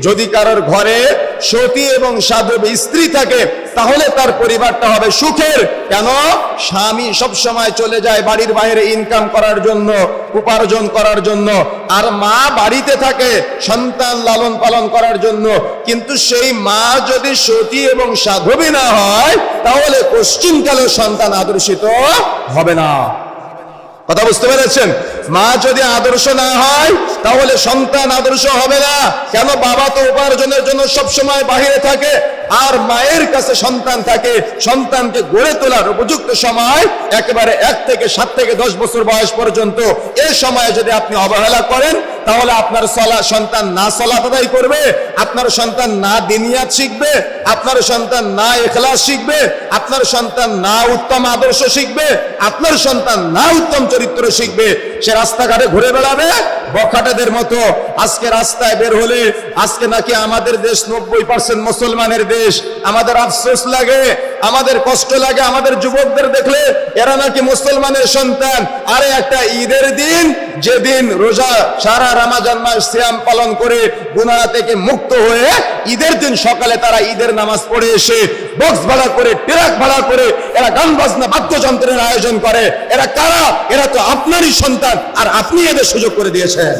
যদি কারোর ঘরে সতী এবং সাধবী স্ত্রী থাকে তাহলে তার পরিবারটা হবে সুখের। কেন? স্বামী সব সময় চলে যায় বাড়ির বাইরে ইনকাম করার জন্য, উপার্জন করার জন্য, আর মা বাড়িতে থাকে সন্তান লালন পালন করার জন্য। কিন্তু সেই মা যদি সতী এবং সাধবী না হয় তাহলে পশ্চিমকালেও সন্তান আদর্শিত হবে না। কথা বুঝতে পেরেছেন? মা যদি আদর্শ না হয় তাহলে সন্তান আদর্শ হবে না। কেন? বাবা তো উপার্জনের জন্য সবসময় বাহিরে থাকে, আর মায়ের কাছে সন্তান থাকে। সন্তানকে গড়ে তোলার উপযুক্ত সময় একেবারে 1 থেকে 7 থেকে 10 বছর বয়স পর্যন্ত। এই সময়ে যদি আপনি অবহেলা করেন তাহলে আপনার সন্তান না সালাত আদায় করবে, আপনার সন্তান না দিনিয়াত শিখবে, আপনার সন্তান না ইখলাস শিখবে, আপনার সন্তান না উত্তম আদর্শ শিখবে, আপনার সন্তান না উত্তম চরিত্র শিখবে। সে রাস্তাঘাটে ঘুরে বেড়াবে বখাটেদের মতো। আজকে রাস্তায় বের হলে, আজকে নাকি আমাদের দেশ 90% মুসলমানের দেশ, আমাদের আফসোস লাগে, আমাদের কষ্ট লাগে আমাদের যুবকদের দেখলে, এরা নাকি মুসলমানের সন্তান। আরে একটা ঈদের দিন, যেদিন রোজা সারা রমজান মাস সিয়াম পালন করে গুনাহ থেকে মুক্ত হয়ে ঈদের দিন সকালে তারা ঈদের নামাজ পড়ে এসে বক্স ভাড়া করে, ট্রাক ভাড়া করে এরা গান বাজনা বাদ্যযন্ত্রের আয়োজন করে। এরা কারা? এরা তো আপনারই সন্তান, আর আপনি এদের সুযোগ করে দিয়েছেন।